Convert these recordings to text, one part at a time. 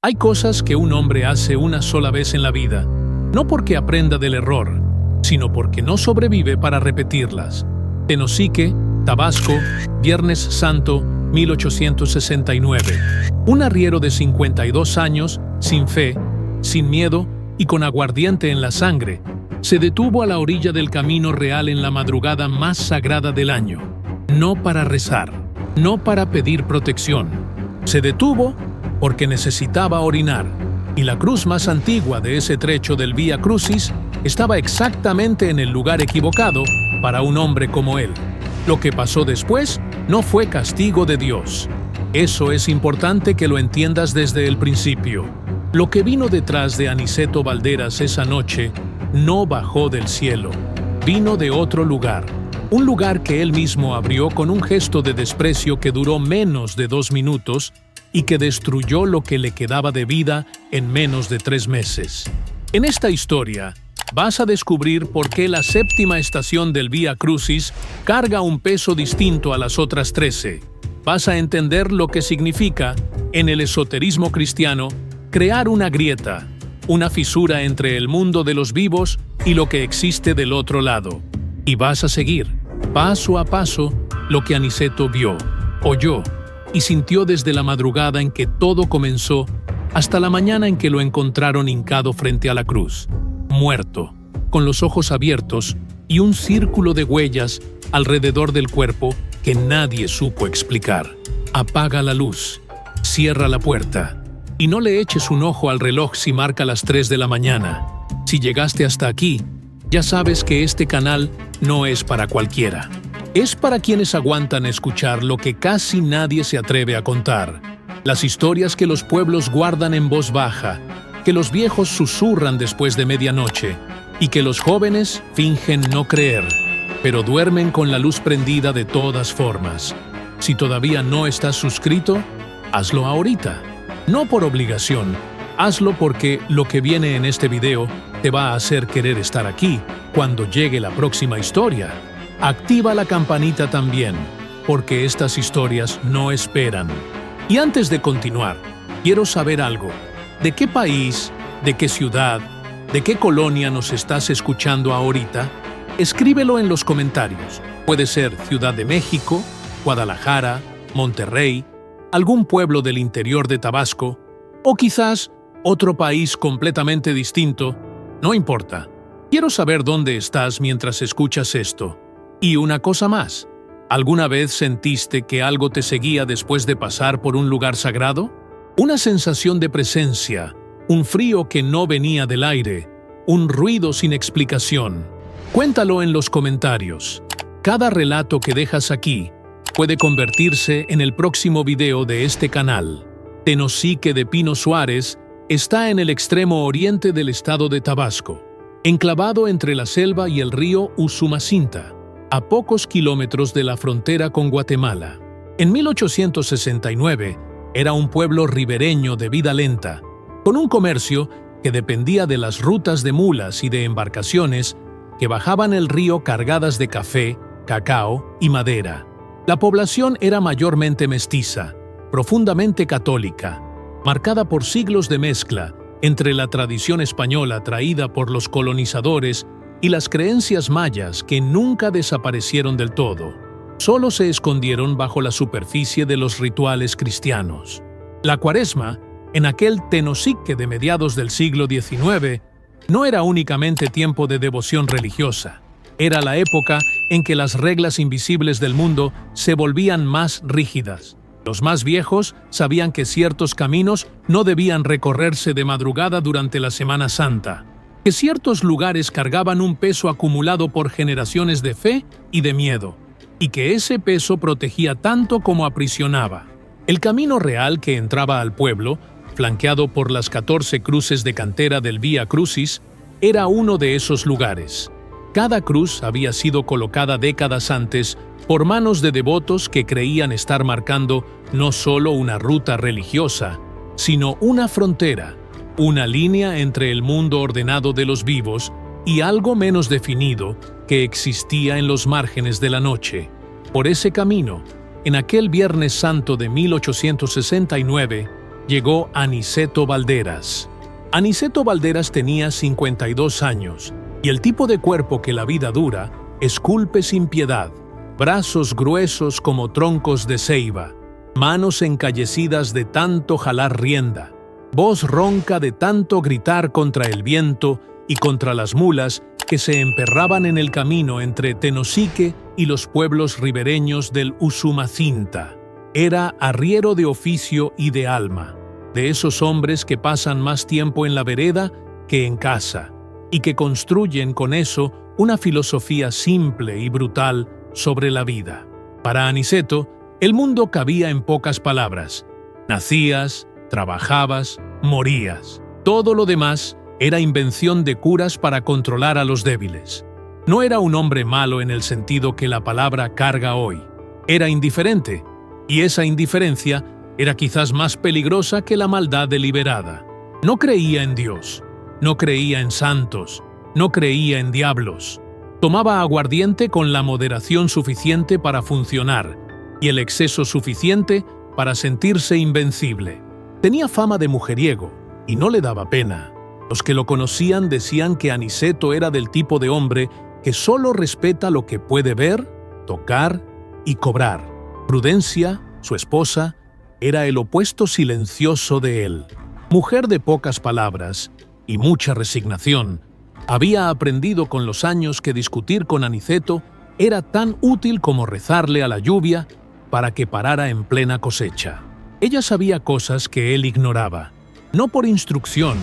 Hay cosas que un hombre hace una sola vez en la vida, no porque aprenda del error, sino porque no sobrevive para repetirlas. Tenosique, Tabasco, Viernes Santo, 1869. Un arriero de 52 años, sin fe, sin miedo y con aguardiente en la sangre, se detuvo a la orilla del camino real en la madrugada más sagrada del año. No para rezar, no para pedir protección. Se detuvo porque necesitaba orinar, y la cruz más antigua de ese trecho del Vía Crucis estaba exactamente en el lugar equivocado para un hombre como él. Lo que pasó después no fue castigo de Dios. Eso es importante que lo entiendas desde el principio. Lo que vino detrás de Aniceto Valderas esa noche no bajó del cielo, vino de otro lugar. Un lugar que él mismo abrió con un gesto de desprecio que duró menos de 2 minutos y que destruyó lo que le quedaba de vida en menos de 3 meses. En esta historia, vas a descubrir por qué la 7ª estación del Vía Crucis carga un peso distinto a las otras 13. Vas a entender lo que significa, en el esoterismo cristiano, crear una grieta, una fisura entre el mundo de los vivos y lo que existe del otro lado. Y vas a seguir, paso a paso, lo que Aniceto vio, oyó y sintió desde la madrugada en que todo comenzó hasta la mañana en que lo encontraron hincado frente a la cruz, muerto, con los ojos abiertos y un círculo de huellas alrededor del cuerpo que nadie supo explicar. Apaga la luz, cierra la puerta y no le eches un ojo al reloj si marca las 3 de la mañana. Si llegaste hasta aquí, ya sabes que este canal no es para cualquiera. Es para quienes aguantan escuchar lo que casi nadie se atreve a contar. Las historias que los pueblos guardan en voz baja, que los viejos susurran después de medianoche y que los jóvenes fingen no creer, pero duermen con la luz prendida de todas formas. Si todavía no estás suscrito, hazlo ahorita. No por obligación, hazlo porque lo que viene en este video te va a hacer querer estar aquí cuando llegue la próxima historia. Activa la campanita también, porque estas historias no esperan. Y antes de continuar, quiero saber algo. ¿De qué país, de qué ciudad, de qué colonia nos estás escuchando ahorita? Escríbelo en los comentarios. Puede ser Ciudad de México, Guadalajara, Monterrey, algún pueblo del interior de Tabasco, o quizás otro país completamente distinto. No importa. Quiero saber dónde estás mientras escuchas esto. Y una cosa más, ¿alguna vez sentiste que algo te seguía después de pasar por un lugar sagrado? Una sensación de presencia, un frío que no venía del aire, un ruido sin explicación. Cuéntalo en los comentarios. Cada relato que dejas aquí puede convertirse en el próximo video de este canal. Tenosique de Pino Suárez está en el extremo oriente del estado de Tabasco, enclavado entre la selva y el río Usumacinta, a pocos kilómetros de la frontera con Guatemala. En 1869 era un pueblo ribereño de vida lenta, con un comercio que dependía de las rutas de mulas y de embarcaciones que bajaban el río cargadas de café, cacao y madera. La población era mayormente mestiza, profundamente católica, marcada por siglos de mezcla entre la tradición española traída por los colonizadores y las creencias mayas que nunca desaparecieron del todo. Solo se escondieron bajo la superficie de los rituales cristianos. La Cuaresma, en aquel Tenosique de mediados del siglo XIX, no era únicamente tiempo de devoción religiosa. Era la época en que las reglas invisibles del mundo se volvían más rígidas. Los más viejos sabían que ciertos caminos no debían recorrerse de madrugada durante la Semana Santa, que ciertos lugares cargaban un peso acumulado por generaciones de fe y de miedo, y que ese peso protegía tanto como aprisionaba. El camino real que entraba al pueblo, flanqueado por las 14 cruces de cantera del Vía Crucis, era uno de esos lugares. Cada cruz había sido colocada décadas antes por manos de devotos que creían estar marcando no solo una ruta religiosa, sino una frontera, una línea entre el mundo ordenado de los vivos y algo menos definido que existía en los márgenes de la noche. Por ese camino, en aquel Viernes Santo de 1869, llegó Aniceto Balderas. Aniceto Balderas tenía 52 años y el tipo de cuerpo que la vida dura esculpe sin piedad, brazos gruesos como troncos de ceiba, manos encallecidas de tanto jalar rienda, voz ronca de tanto gritar contra el viento y contra las mulas que se emperraban en el camino entre Tenosique y los pueblos ribereños del Usumacinta. Era arriero de oficio y de alma, de esos hombres que pasan más tiempo en la vereda que en casa, y que construyen con eso una filosofía simple y brutal sobre la vida. Para Aniceto, el mundo cabía en pocas palabras. Nacías, trabajabas, morías. Todo lo demás era invención de curas para controlar a los débiles. No era un hombre malo en el sentido que la palabra carga hoy. Era indiferente, y esa indiferencia era quizás más peligrosa que la maldad deliberada. No creía en Dios, no creía en santos, no creía en diablos. Tomaba aguardiente con la moderación suficiente para funcionar y el exceso suficiente para sentirse invencible. Tenía fama de mujeriego y no le daba pena. Los que lo conocían decían que Aniceto era del tipo de hombre que solo respeta lo que puede ver, tocar y cobrar. Prudencia, su esposa, era el opuesto silencioso de él. Mujer de pocas palabras y mucha resignación, había aprendido con los años que discutir con Aniceto era tan útil como rezarle a la lluvia para que parara en plena cosecha. Ella sabía cosas que él ignoraba, no por instrucción,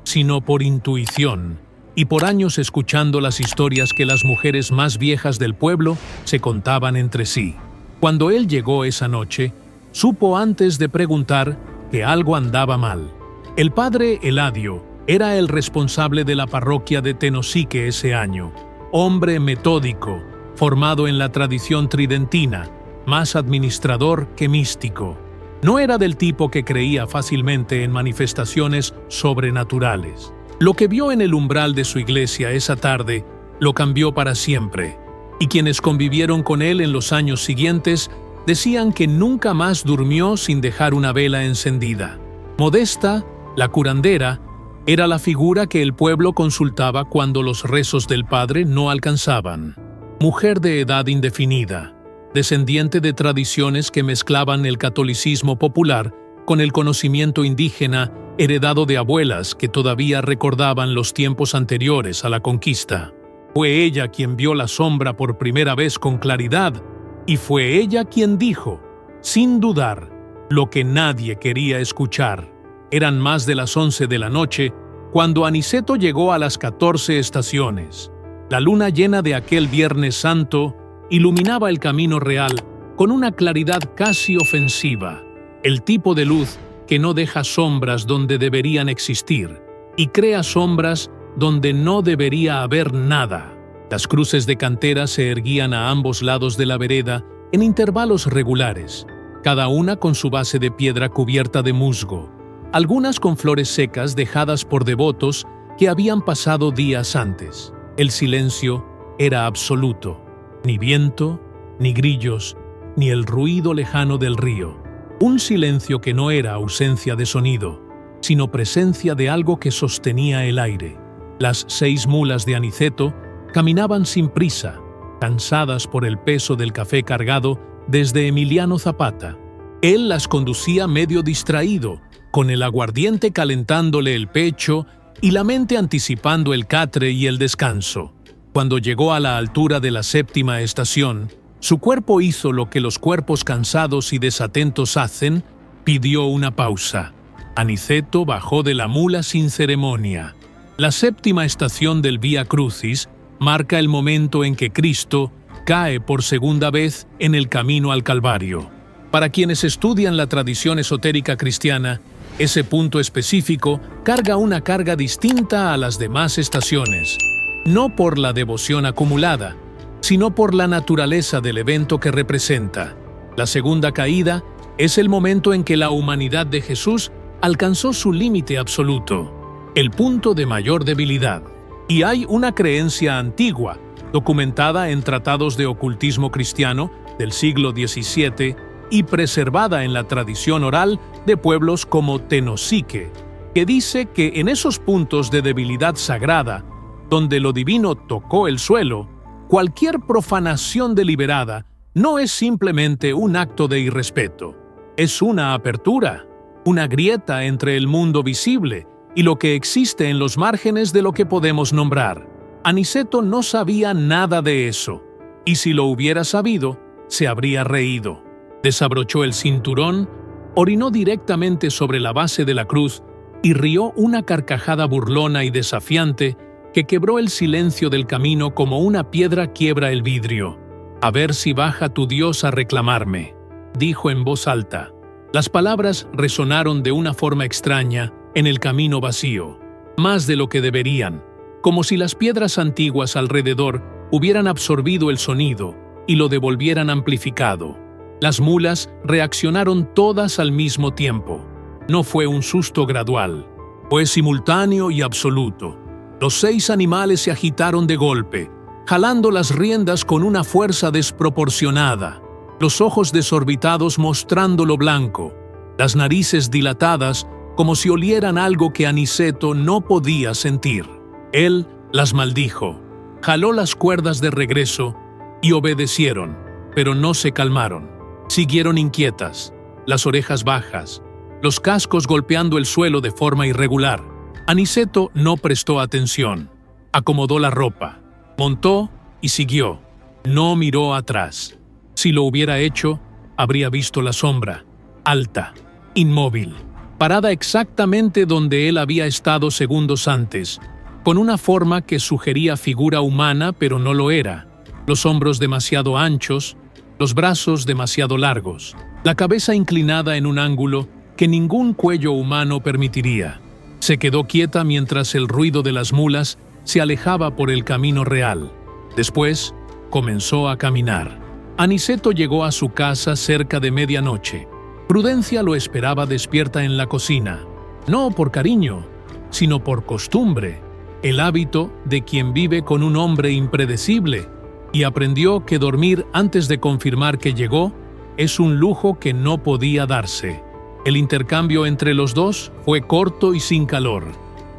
sino por intuición, y por años escuchando las historias que las mujeres más viejas del pueblo se contaban entre sí. Cuando él llegó esa noche, supo antes de preguntar que algo andaba mal. El padre Eladio era el responsable de la parroquia de Tenosique ese año, hombre metódico, formado en la tradición tridentina, más administrador que místico. No era del tipo que creía fácilmente en manifestaciones sobrenaturales. Lo que vio en el umbral de su iglesia esa tarde lo cambió para siempre, y quienes convivieron con él en los años siguientes decían que nunca más durmió sin dejar una vela encendida. Modesta, la curandera, era la figura que el pueblo consultaba cuando los rezos del padre no alcanzaban. Mujer de edad indefinida, descendiente de tradiciones que mezclaban el catolicismo popular con el conocimiento indígena heredado de abuelas que todavía recordaban los tiempos anteriores a la conquista. Fue ella quien vio la sombra por primera vez con claridad, y fue ella quien dijo, sin dudar, lo que nadie quería escuchar. Eran más de las 11 de la noche cuando Aniceto llegó a las 14 estaciones. La luna llena de aquel Viernes Santo iluminaba el camino real con una claridad casi ofensiva, el tipo de luz que no deja sombras donde deberían existir y crea sombras donde no debería haber nada. Las cruces de cantera se erguían a ambos lados de la vereda en intervalos regulares, cada una con su base de piedra cubierta de musgo, algunas con flores secas dejadas por devotos que habían pasado días antes. El silencio era absoluto, ni viento, ni grillos, ni el ruido lejano del río. Un silencio que no era ausencia de sonido, sino presencia de algo que sostenía el aire. Las 6 mulas de Aniceto caminaban sin prisa, cansadas por el peso del café cargado desde Emiliano Zapata. Él las conducía medio distraído, con el aguardiente calentándole el pecho y la mente anticipando el catre y el descanso. Cuando llegó a la altura de la 7ª estación, su cuerpo hizo lo que los cuerpos cansados y desatentos hacen, pidió una pausa. Aniceto bajó de la mula sin ceremonia. La 7ª estación del Vía Crucis marca el momento en que Cristo cae por segunda vez en el camino al Calvario. Para quienes estudian la tradición esotérica cristiana, ese punto específico carga una carga distinta a las demás estaciones, no por la devoción acumulada, sino por la naturaleza del evento que representa. La segunda caída es el momento en que la humanidad de Jesús alcanzó su límite absoluto, el punto de mayor debilidad. Y hay una creencia antigua, documentada en tratados de ocultismo cristiano del siglo XVII, y preservada en la tradición oral de pueblos como Tenosique, que dice que en esos puntos de debilidad sagrada, donde lo divino tocó el suelo, cualquier profanación deliberada no es simplemente un acto de irrespeto, es una apertura, una grieta entre el mundo visible y lo que existe en los márgenes de lo que podemos nombrar. Aniceto no sabía nada de eso, y si lo hubiera sabido, se habría reído. Desabrochó el cinturón, orinó directamente sobre la base de la cruz y rió una carcajada burlona y desafiante que quebró el silencio del camino como una piedra quiebra el vidrio. «A ver si baja tu Dios a reclamarme», dijo en voz alta. Las palabras resonaron de una forma extraña en el camino vacío, más de lo que deberían, como si las piedras antiguas alrededor hubieran absorbido el sonido y lo devolvieran amplificado. Las mulas reaccionaron todas al mismo tiempo. No fue un susto gradual, fue simultáneo y absoluto. Los 6 animales se agitaron de golpe, jalando las riendas con una fuerza desproporcionada, los ojos desorbitados mostrando lo blanco, las narices dilatadas como si olieran algo que Aniceto no podía sentir. Él las maldijo, jaló las cuerdas de regreso y obedecieron, pero no se calmaron. Siguieron inquietas, las orejas bajas, los cascos golpeando el suelo de forma irregular. Aniceto no prestó atención, acomodó la ropa, montó y siguió. No miró atrás. Si lo hubiera hecho, habría visto la sombra, alta, inmóvil, parada exactamente donde él había estado segundos antes, con una forma que sugería figura humana pero no lo era, los hombros demasiado anchos, los brazos demasiado largos, la cabeza inclinada en un ángulo que ningún cuello humano permitiría. Se quedó quieta mientras el ruido de las mulas se alejaba por el camino real. Después, comenzó a caminar. Aniceto llegó a su casa cerca de medianoche. Prudencia lo esperaba despierta en la cocina, no por cariño, sino por costumbre, el hábito de quien vive con un hombre impredecible, y aprendió que dormir antes de confirmar que llegó es un lujo que no podía darse. El intercambio entre los dos fue corto y sin calor.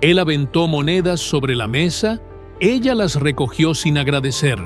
Él aventó monedas sobre la mesa, ella las recogió sin agradecer.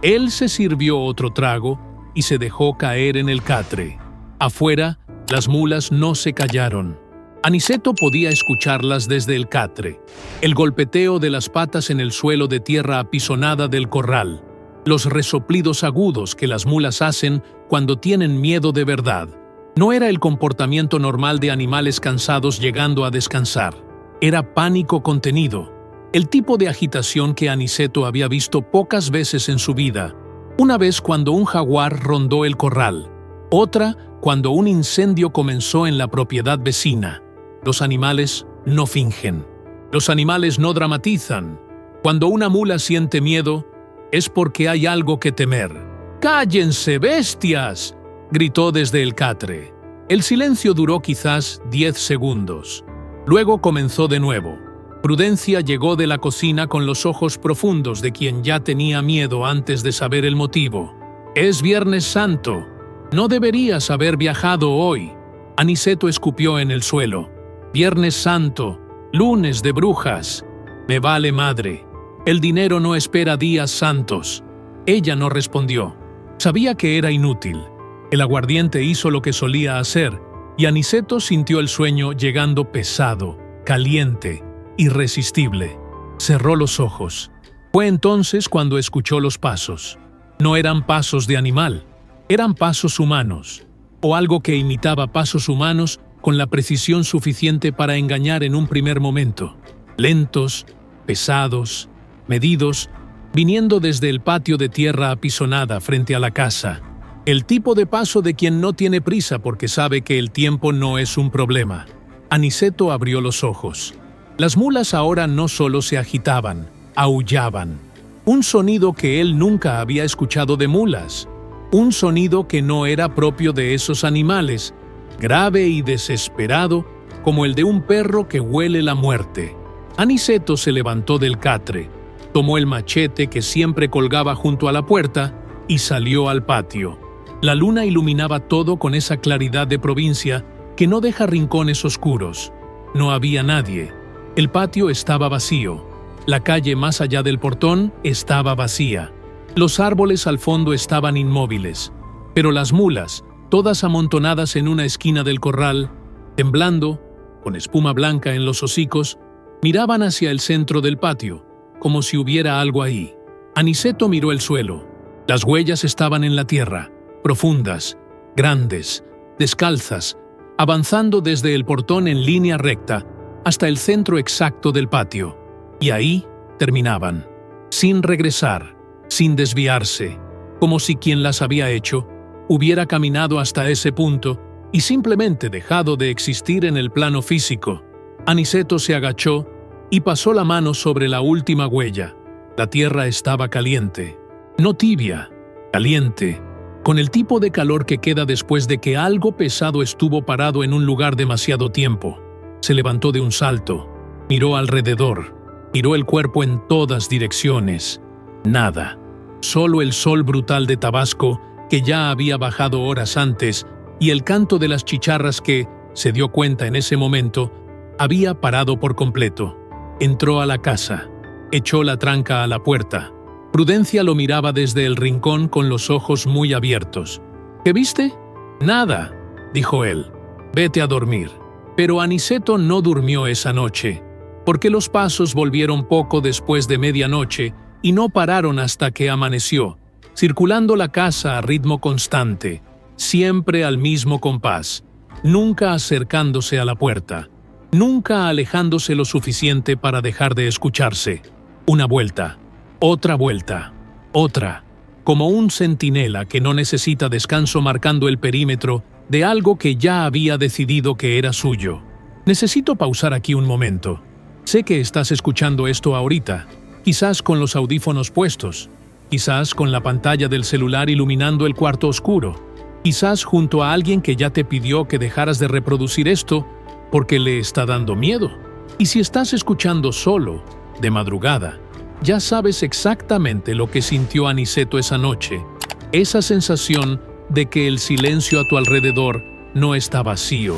Él se sirvió otro trago y se dejó caer en el catre. Afuera, las mulas no se callaron. Aniceto podía escucharlas desde el catre, el golpeteo de las patas en el suelo de tierra apisonada del corral, los resoplidos agudos que las mulas hacen cuando tienen miedo de verdad. No era el comportamiento normal de animales cansados llegando a descansar. Era pánico contenido, el tipo de agitación que Aniceto había visto pocas veces en su vida. Una vez cuando un jaguar rondó el corral, otra cuando un incendio comenzó en la propiedad vecina. Los animales no fingen. Los animales no dramatizan. Cuando una mula siente miedo, es porque hay algo que temer. ¡Cállense, bestias!, gritó desde el catre. El silencio duró quizás 10 segundos. Luego comenzó de nuevo. Prudencia llegó de la cocina con los ojos profundos de quien ya tenía miedo antes de saber el motivo. «Es Viernes Santo. No deberías haber viajado hoy». Aniceto escupió en el suelo. «Viernes Santo, lunes de brujas. Me vale madre. El dinero no espera días santos». Ella no respondió. Sabía que era inútil. El aguardiente hizo lo que solía hacer, y Aniceto sintió el sueño llegando pesado, caliente, irresistible. Cerró los ojos. Fue entonces cuando escuchó los pasos. No eran pasos de animal, eran pasos humanos, o algo que imitaba pasos humanos con la precisión suficiente para engañar en un primer momento. Lentos, pesados, medidos, viniendo desde el patio de tierra apisonada frente a la casa. El tipo de paso de quien no tiene prisa porque sabe que el tiempo no es un problema. Aniceto abrió los ojos. Las mulas ahora no solo se agitaban, aullaban. Un sonido que él nunca había escuchado de mulas. Un sonido que no era propio de esos animales, grave y desesperado como el de un perro que huele la muerte. Aniceto se levantó del catre, tomó el machete que siempre colgaba junto a la puerta y salió al patio. La luna iluminaba todo con esa claridad de provincia que no deja rincones oscuros. No había nadie. El patio estaba vacío. La calle más allá del portón estaba vacía. Los árboles al fondo estaban inmóviles. Pero las mulas, todas amontonadas en una esquina del corral, temblando, con espuma blanca en los hocicos, miraban hacia el centro del patio, como si hubiera algo ahí. Aniceto miró el suelo. Las huellas estaban en la tierra, profundas, grandes, descalzas, avanzando desde el portón en línea recta hasta el centro exacto del patio. Y ahí terminaban, sin regresar, sin desviarse, como si quien las había hecho hubiera caminado hasta ese punto y simplemente dejado de existir en el plano físico. Aniceto se agachó y pasó la mano sobre la última huella. La tierra estaba caliente, no tibia, caliente, con el tipo de calor que queda después de que algo pesado estuvo parado en un lugar demasiado tiempo. Se levantó de un salto, miró alrededor, giró el cuerpo en todas direcciones. Nada, solo el sol brutal de Tabasco, que ya había bajado horas antes, y el canto de las chicharras que, se dio cuenta en ese momento, había parado por completo. Entró a la casa, echó la tranca a la puerta. Prudencia lo miraba desde el rincón con los ojos muy abiertos. ¿Qué viste? Nada, dijo él. Vete a dormir. Pero Aniceto no durmió esa noche, porque los pasos volvieron poco después de medianoche y no pararon hasta que amaneció, circulando la casa a ritmo constante, siempre al mismo compás, nunca acercándose a la puerta, nunca alejándose lo suficiente para dejar de escucharse. Una vuelta, otra, como un centinela que no necesita descanso marcando el perímetro de algo que ya había decidido que era suyo. Necesito pausar aquí un momento. Sé que estás escuchando esto ahorita, quizás con los audífonos puestos, quizás con la pantalla del celular iluminando el cuarto oscuro, quizás junto a alguien que ya te pidió que dejaras de reproducir esto porque le está dando miedo. Y si estás escuchando solo, de madrugada, ya sabes exactamente lo que sintió Aniceto esa noche, esa sensación de que el silencio a tu alrededor no está vacío,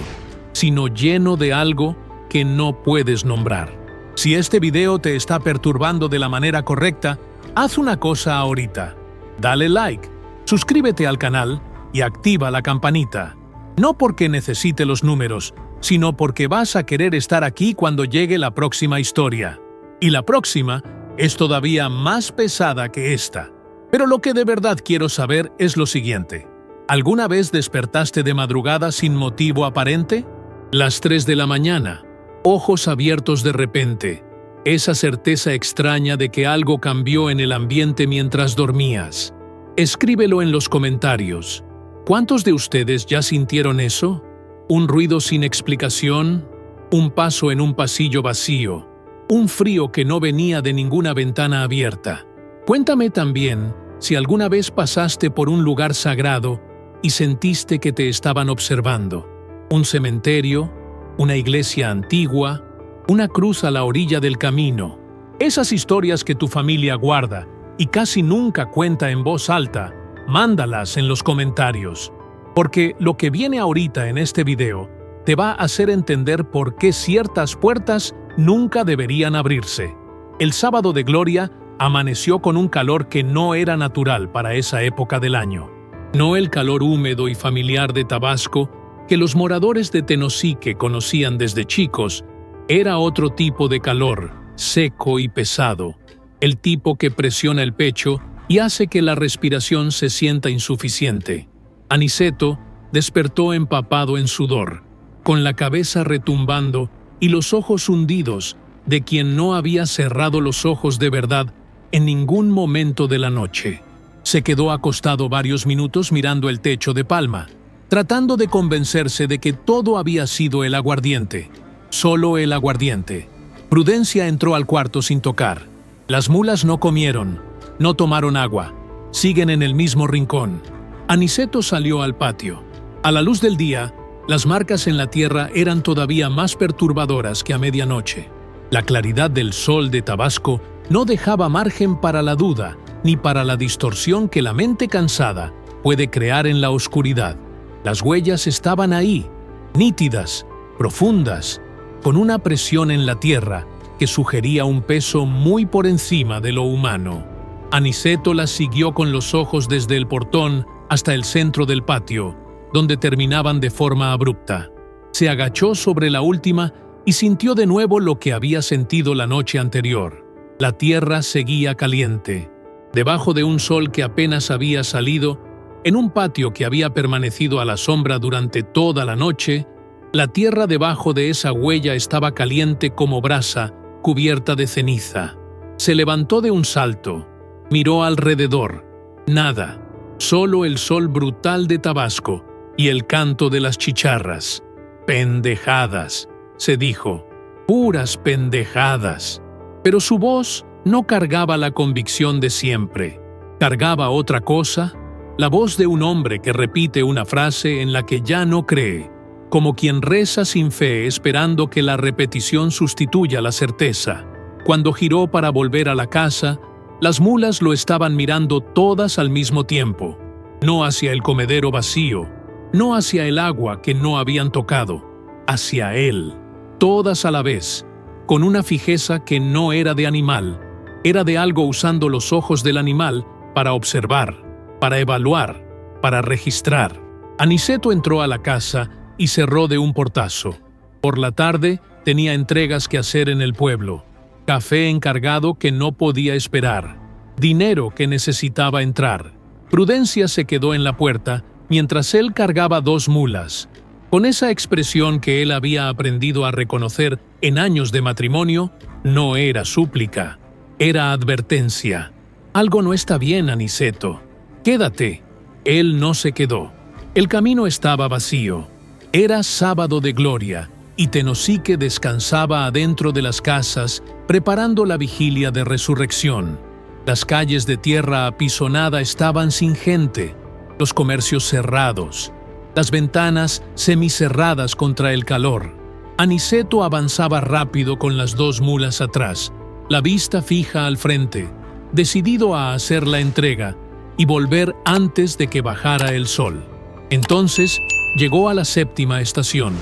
sino lleno de algo que no puedes nombrar. Si este video te está perturbando de la manera correcta, haz una cosa ahorita. Dale like, suscríbete al canal y activa la campanita. No porque necesite los números, sino porque vas a querer estar aquí cuando llegue la próxima historia. Y la próxima es todavía más pesada que esta. Pero lo que de verdad quiero saber es lo siguiente. ¿Alguna vez despertaste de madrugada sin motivo aparente? Las 3 de la mañana, ojos abiertos de repente, esa certeza extraña de que algo cambió en el ambiente mientras dormías. Escríbelo en los comentarios. ¿Cuántos de ustedes ya sintieron eso? ¿Un ruido sin explicación? ¿Un paso en un pasillo vacío? ¿Un frío que no venía de ninguna ventana abierta? Cuéntame también si alguna vez pasaste por un lugar sagrado y sentiste que te estaban observando. Un cementerio, una iglesia antigua, una cruz a la orilla del camino. Esas historias que tu familia guarda y casi nunca cuenta en voz alta, mándalas en los comentarios. Porque lo que viene ahorita en este video te va a hacer entender por qué ciertas puertas nunca deberían abrirse. El sábado de Gloria amaneció con un calor que no era natural para esa época del año. No el calor húmedo y familiar de Tabasco que los moradores de Tenosique conocían desde chicos, era otro tipo de calor, seco y pesado, el tipo que presiona el pecho y hace que la respiración se sienta insuficiente. Aniceto despertó empapado en sudor, con la cabeza retumbando y los ojos hundidos de quien no había cerrado los ojos de verdad en ningún momento de la noche. Se quedó acostado varios minutos mirando el techo de palma, tratando de convencerse de que todo había sido el aguardiente, solo el aguardiente. Prudencia entró al cuarto sin tocar. Las mulas no comieron, no tomaron agua, siguen en el mismo rincón. Aniceto salió al patio. A la luz del día, las marcas en la tierra eran todavía más perturbadoras que a medianoche. La claridad del sol de Tabasco no dejaba margen para la duda ni para la distorsión que la mente cansada puede crear en la oscuridad. Las huellas estaban ahí, nítidas, profundas, con una presión en la tierra que sugería un peso muy por encima de lo humano. Aniceto las siguió con los ojos desde el portón hasta el centro del patio, donde terminaban de forma abrupta. Se agachó sobre la última y sintió de nuevo lo que había sentido la noche anterior. La tierra seguía caliente. Debajo de un sol que apenas había salido, en un patio que había permanecido a la sombra durante toda la noche, la tierra debajo de esa huella estaba caliente como brasa, cubierta de ceniza. Se levantó de un salto, miró alrededor. Nada, solo el sol brutal de Tabasco y el canto de las chicharras. «Pendejadas», se dijo, «puras pendejadas». Pero su voz no cargaba la convicción de siempre. ¿Cargaba otra cosa? La voz de un hombre que repite una frase en la que ya no cree, como quien reza sin fe esperando que la repetición sustituya la certeza. Cuando giró para volver a la casa, las mulas lo estaban mirando todas al mismo tiempo, no hacia el comedero vacío, no hacia el agua que no habían tocado, hacia él, todas a la vez, con una fijeza que no era de animal, era de algo usando los ojos del animal para observar, para evaluar, para registrar. Aniceto entró a la casa y cerró de un portazo. Por la tarde tenía entregas que hacer en el pueblo, café encargado que no podía esperar, dinero que necesitaba entrar. Prudencia se quedó en la puerta mientras él cargaba 2 mulas. Con esa expresión que él había aprendido a reconocer en años de matrimonio, no era súplica, era advertencia. Algo no está bien, Aniceto. Quédate. Él no se quedó. El camino estaba vacío. Era sábado de gloria y Tenosique descansaba adentro de las casas preparando la vigilia de resurrección. Las calles de tierra apisonada estaban sin gente, los comercios cerrados, las ventanas semicerradas contra el calor. Aniceto avanzaba rápido con las 2 mulas atrás, la vista fija al frente, decidido a hacer la entrega y volver antes de que bajara el sol. Entonces llegó a la 7ª estación.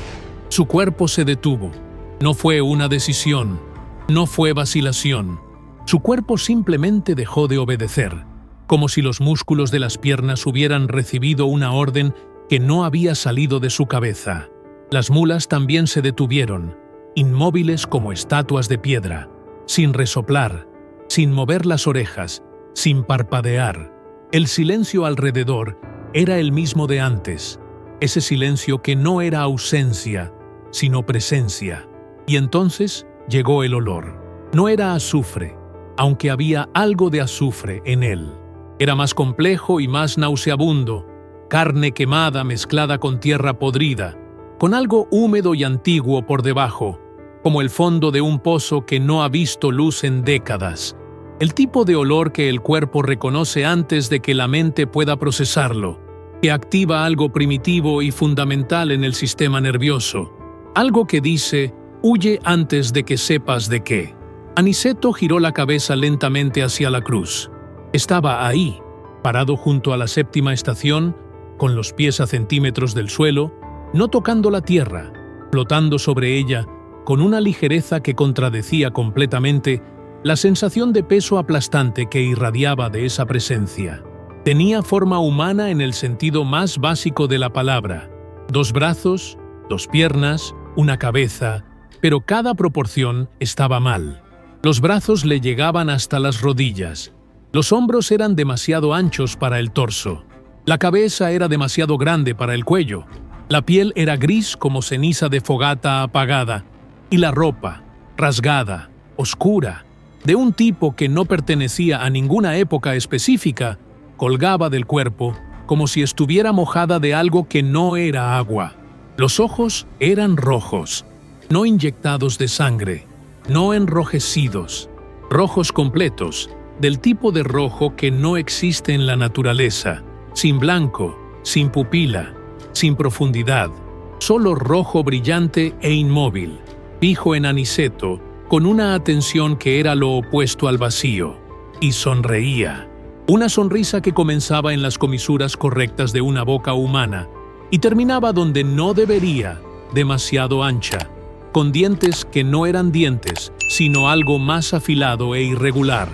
Su cuerpo se detuvo. No fue una decisión, no fue vacilación. Su cuerpo simplemente dejó de obedecer, como si los músculos de las piernas hubieran recibido una orden que no había salido de su cabeza. Las mulas también se detuvieron, inmóviles como estatuas de piedra, sin resoplar, sin mover las orejas, sin parpadear. El silencio alrededor era el mismo de antes, ese silencio que no era ausencia, sino presencia. Y entonces llegó el olor. No era azufre, aunque había algo de azufre en él. Era más complejo y más nauseabundo, carne quemada mezclada con tierra podrida, con algo húmedo y antiguo por debajo, como el fondo de un pozo que no ha visto luz en décadas. El tipo de olor que el cuerpo reconoce antes de que la mente pueda procesarlo, que activa algo primitivo y fundamental en el sistema nervioso, algo que dice, huye antes de que sepas de qué. Aniceto giró la cabeza lentamente hacia la cruz. Estaba ahí, parado junto a la 7ª estación, con los pies a centímetros del suelo, no tocando la tierra, flotando sobre ella, con una ligereza que contradecía completamente la sensación de peso aplastante que irradiaba de esa presencia. Tenía forma humana en el sentido más básico de la palabra. 2 brazos, 2 piernas, una cabeza, pero cada proporción estaba mal. Los brazos le llegaban hasta las rodillas. Los hombros eran demasiado anchos para el torso. La cabeza era demasiado grande para el cuello. La piel era gris como ceniza de fogata apagada. Y la ropa, rasgada, oscura, de un tipo que no pertenecía a ninguna época específica, colgaba del cuerpo como si estuviera mojada de algo que no era agua. Los ojos eran rojos, no inyectados de sangre, no enrojecidos, rojos completos, del tipo de rojo que no existe en la naturaleza, sin blanco, sin pupila, sin profundidad, solo rojo brillante e inmóvil, fijo en Aniceto, con una atención que era lo opuesto al vacío, y sonreía. Una sonrisa que comenzaba en las comisuras correctas de una boca humana y terminaba donde no debería, demasiado ancha, con dientes que no eran dientes, sino algo más afilado e irregular,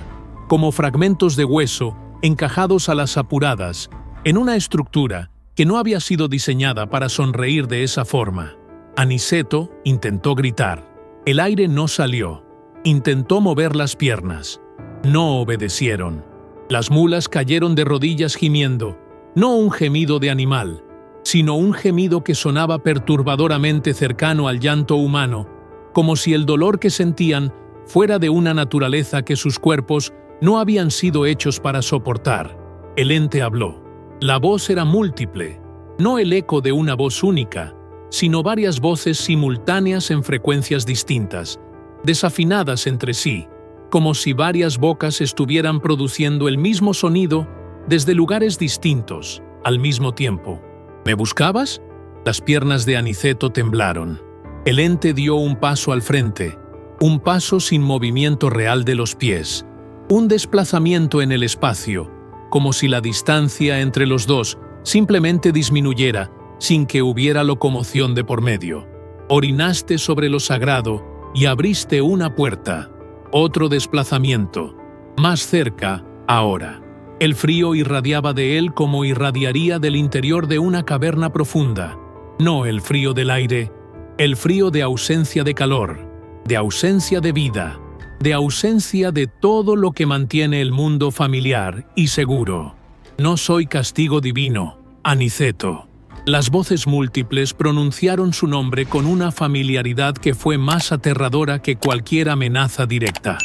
como fragmentos de hueso encajados a las apuradas, en una estructura que no había sido diseñada para sonreír de esa forma. Aniceto intentó gritar. El aire no salió. Intentó mover las piernas. No obedecieron. Las mulas cayeron de rodillas gimiendo, no un gemido de animal, sino un gemido que sonaba perturbadoramente cercano al llanto humano, como si el dolor que sentían fuera de una naturaleza que sus cuerpos no habían sido hechos para soportar. El ente habló. La voz era múltiple, no el eco de una voz única, sino varias voces simultáneas en frecuencias distintas, desafinadas entre sí, como si varias bocas estuvieran produciendo el mismo sonido desde lugares distintos, al mismo tiempo. ¿Me buscabas? Las piernas de Aniceto temblaron. El ente dio un paso al frente, un paso sin movimiento real de los pies, un desplazamiento en el espacio, como si la distancia entre los dos simplemente disminuyera sin que hubiera locomoción de por medio. Orinaste sobre lo sagrado y abriste una puerta. Otro desplazamiento, más cerca, ahora. El frío irradiaba de él como irradiaría del interior de una caverna profunda. No el frío del aire, el frío de ausencia de calor, de ausencia de vida, de ausencia de todo lo que mantiene el mundo familiar y seguro. No soy castigo divino, Aniceto. Las voces múltiples pronunciaron su nombre con una familiaridad que fue más aterradora que cualquier amenaza directa.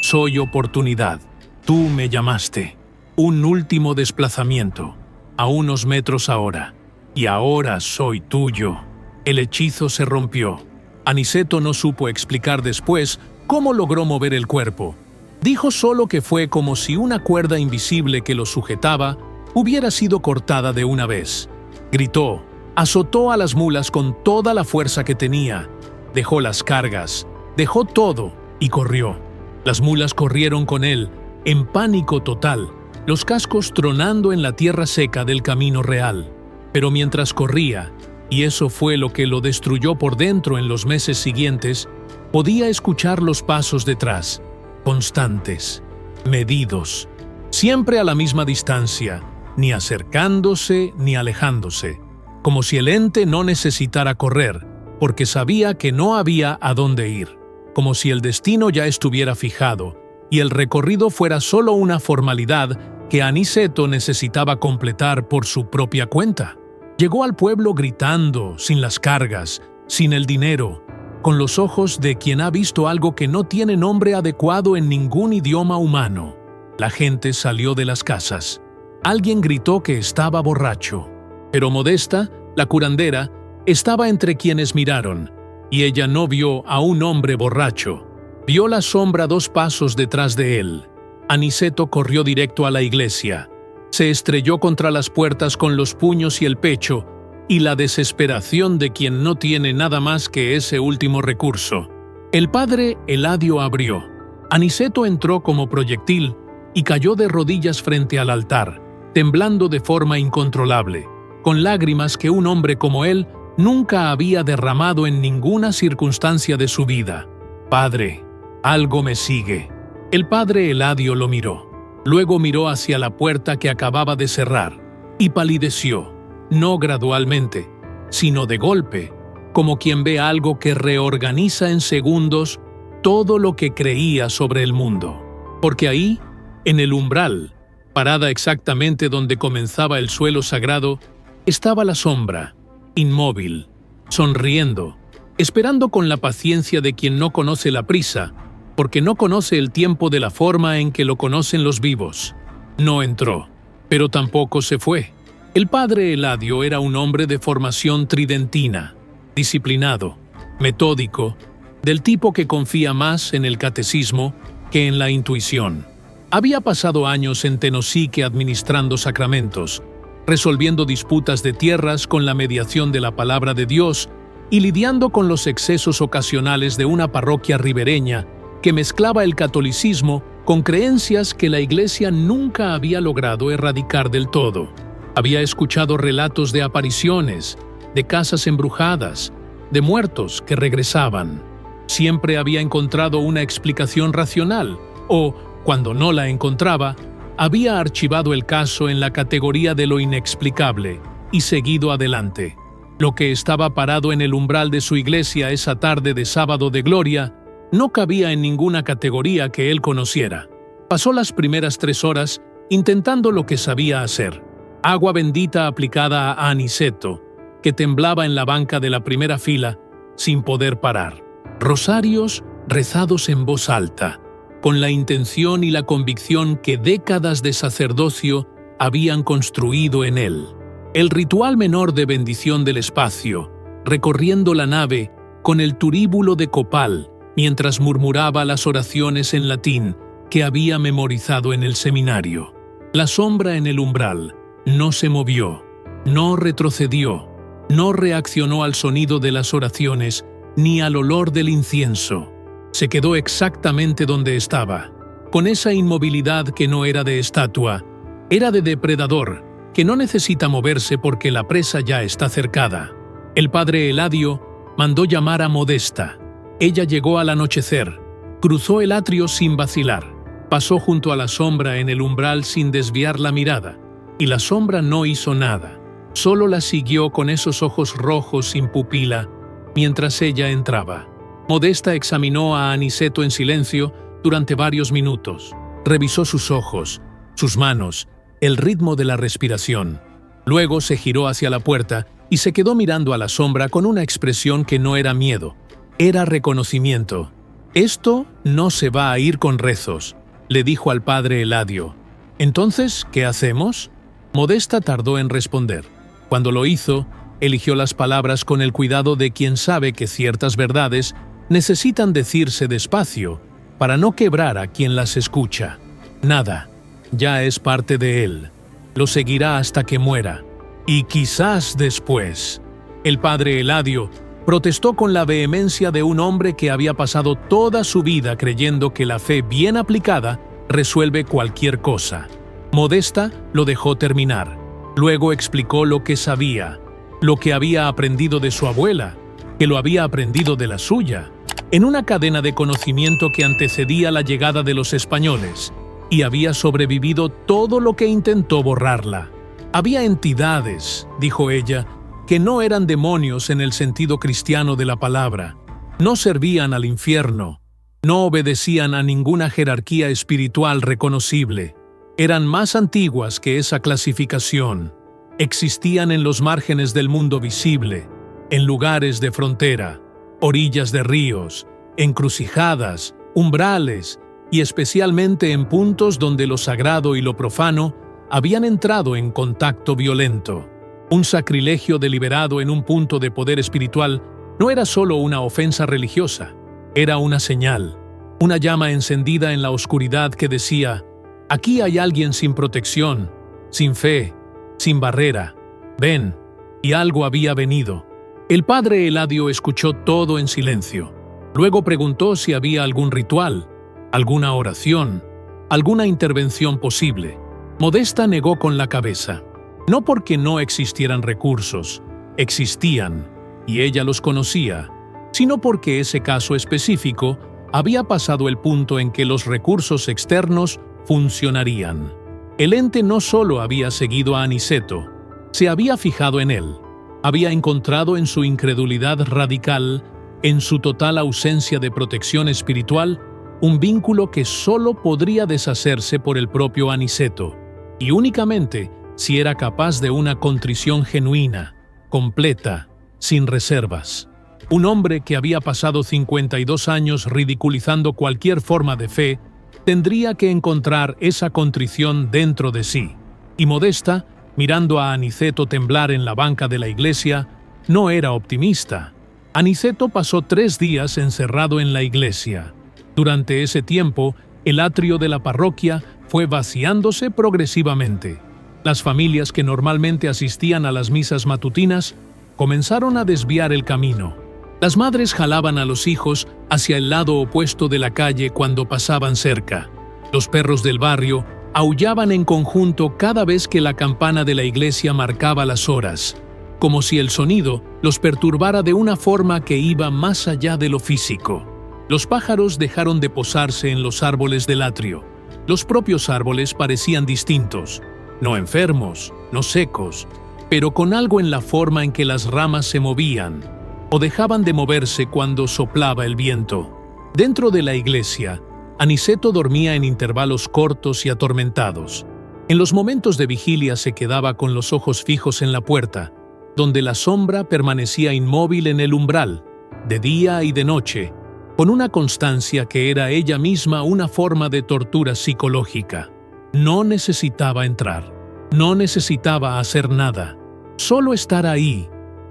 Soy oportunidad. Tú me llamaste. Un último desplazamiento. A unos metros ahora. Y ahora soy tuyo. El hechizo se rompió. Aniceto no supo explicar después cómo logró mover el cuerpo. Dijo solo que fue como si una cuerda invisible que lo sujetaba hubiera sido cortada de una vez. Gritó, azotó a las mulas con toda la fuerza que tenía, dejó las cargas, dejó todo y corrió. Las mulas corrieron con él, en pánico total, los cascos tronando en la tierra seca del camino real. Pero mientras corría, y eso fue lo que lo destruyó por dentro en los meses siguientes, podía escuchar los pasos detrás, constantes, medidos, siempre a la misma distancia, ni acercándose ni alejándose, como si el ente no necesitara correr, porque sabía que no había a dónde ir, como si el destino ya estuviera fijado, y el recorrido fuera solo una formalidad que Aniceto necesitaba completar por su propia cuenta. Llegó al pueblo gritando, sin las cargas, sin el dinero, con los ojos de quien ha visto algo que no tiene nombre adecuado en ningún idioma humano. La gente salió de las casas. Alguien gritó que estaba borracho, pero Modesta, la curandera, estaba entre quienes miraron, y ella no vio a un hombre borracho. Vio la sombra 2 pasos detrás de él. Aniceto corrió directo a la iglesia. Se estrelló contra las puertas con los puños y el pecho, y la desesperación de quien no tiene nada más que ese último recurso. El padre Eladio abrió. Aniceto entró como proyectil y cayó de rodillas frente al altar, temblando de forma incontrolable, con lágrimas que un hombre como él nunca había derramado en ninguna circunstancia de su vida. «Padre, algo me sigue». El padre Eladio lo miró. Luego miró hacia la puerta que acababa de cerrar y palideció, no gradualmente, sino de golpe, como quien ve algo que reorganiza en segundos todo lo que creía sobre el mundo. Porque ahí, en el umbral, parada exactamente donde comenzaba el suelo sagrado, estaba la sombra, inmóvil, sonriendo, esperando con la paciencia de quien no conoce la prisa, porque no conoce el tiempo de la forma en que lo conocen los vivos. No entró, pero tampoco se fue. El padre Eladio era un hombre de formación tridentina, disciplinado, metódico, del tipo que confía más en el catecismo que en la intuición. Había pasado años en Tenosique administrando sacramentos, resolviendo disputas de tierras con la mediación de la palabra de Dios y lidiando con los excesos ocasionales de una parroquia ribereña que mezclaba el catolicismo con creencias que la Iglesia nunca había logrado erradicar del todo. Había escuchado relatos de apariciones, de casas embrujadas, de muertos que regresaban. Siempre había encontrado una explicación racional, o, cuando no la encontraba, había archivado el caso en la categoría de lo inexplicable y seguido adelante. Lo que estaba parado en el umbral de su iglesia esa tarde de sábado de gloria no cabía en ninguna categoría que él conociera. Pasó las primeras 3 horas intentando lo que sabía hacer: agua bendita aplicada a aniceto, que temblaba en la banca de la primera fila sin poder parar. Rosarios rezados en voz alta, con la intención y la convicción que décadas de sacerdocio habían construido en él. El ritual menor de bendición del espacio, recorriendo la nave con el turíbulo de copal, mientras murmuraba las oraciones en latín que había memorizado en el seminario. La sombra en el umbral no se movió, no retrocedió, no reaccionó al sonido de las oraciones ni al olor del incienso. Se quedó exactamente donde estaba, con esa inmovilidad que no era de estatua, era de depredador, que no necesita moverse porque la presa ya está cercada. El padre Eladio mandó llamar a Modesta. Ella llegó al anochecer, cruzó el atrio sin vacilar, pasó junto a la sombra en el umbral sin desviar la mirada, y la sombra no hizo nada, solo la siguió con esos ojos rojos sin pupila mientras ella entraba. Modesta examinó a Aniceto en silencio durante varios minutos. Revisó sus ojos, sus manos, el ritmo de la respiración. Luego se giró hacia la puerta y se quedó mirando a la sombra con una expresión que no era miedo, era reconocimiento. «Esto no se va a ir con rezos», le dijo al padre Eladio. «Entonces, ¿qué hacemos?». Modesta tardó en responder. Cuando lo hizo, eligió las palabras con el cuidado de quien sabe que ciertas verdades necesitan decirse despacio para no quebrar a quien las escucha. Nada, ya es parte de él. Lo seguirá hasta que muera. Y quizás después. El padre Eladio protestó con la vehemencia de un hombre que había pasado toda su vida creyendo que la fe bien aplicada resuelve cualquier cosa. Modesta lo dejó terminar. Luego explicó lo que sabía, lo que había aprendido de su abuela, que lo había aprendido de la suya, en una cadena de conocimiento que antecedía la llegada de los españoles, y había sobrevivido todo lo que intentó borrarla. Había entidades, dijo ella, que no eran demonios en el sentido cristiano de la palabra, no servían al infierno, no obedecían a ninguna jerarquía espiritual reconocible, eran más antiguas que esa clasificación, existían en los márgenes del mundo visible, en lugares de frontera, orillas de ríos, encrucijadas, umbrales y especialmente en puntos donde lo sagrado y lo profano habían entrado en contacto violento. Un sacrilegio deliberado en un punto de poder espiritual no era solo una ofensa religiosa, era una señal, una llama encendida en la oscuridad que decía: aquí hay alguien sin protección, sin fe, sin barrera. Ven. Y algo había venido. El padre Eladio escuchó todo en silencio. Luego preguntó si había algún ritual, alguna oración, alguna intervención posible. Modesta negó con la cabeza. No porque no existieran recursos, existían, y ella los conocía, sino porque ese caso específico había pasado el punto en que los recursos externos funcionarían. El ente no solo había seguido a Aniceto, se había fijado en él, había encontrado en su incredulidad radical, en su total ausencia de protección espiritual, un vínculo que solo podría deshacerse por el propio Aniceto, y únicamente si era capaz de una contrición genuina, completa, sin reservas. Un hombre que había pasado 52 años ridiculizando cualquier forma de fe, tendría que encontrar esa contrición dentro de sí. Y Modesta, mirando a Aniceto temblar en la banca de la iglesia, no era optimista. Aniceto pasó 3 días encerrado en la iglesia. Durante ese tiempo, el atrio de la parroquia fue vaciándose progresivamente. Las familias que normalmente asistían a las misas matutinas comenzaron a desviar el camino. Las madres jalaban a los hijos hacia el lado opuesto de la calle cuando pasaban cerca. Los perros del barrio aullaban en conjunto cada vez que la campana de la iglesia marcaba las horas, como si el sonido los perturbara de una forma que iba más allá de lo físico. Los pájaros dejaron de posarse en los árboles del atrio. Los propios árboles parecían distintos, no enfermos, no secos, pero con algo en la forma en que las ramas se movían o dejaban de moverse cuando soplaba el viento. Dentro de la iglesia, Aniceto dormía en intervalos cortos y atormentados. En los momentos de vigilia se quedaba con los ojos fijos en la puerta, donde la sombra permanecía inmóvil en el umbral, de día y de noche, con una constancia que era ella misma una forma de tortura psicológica. No necesitaba entrar, no necesitaba hacer nada, solo estar ahí,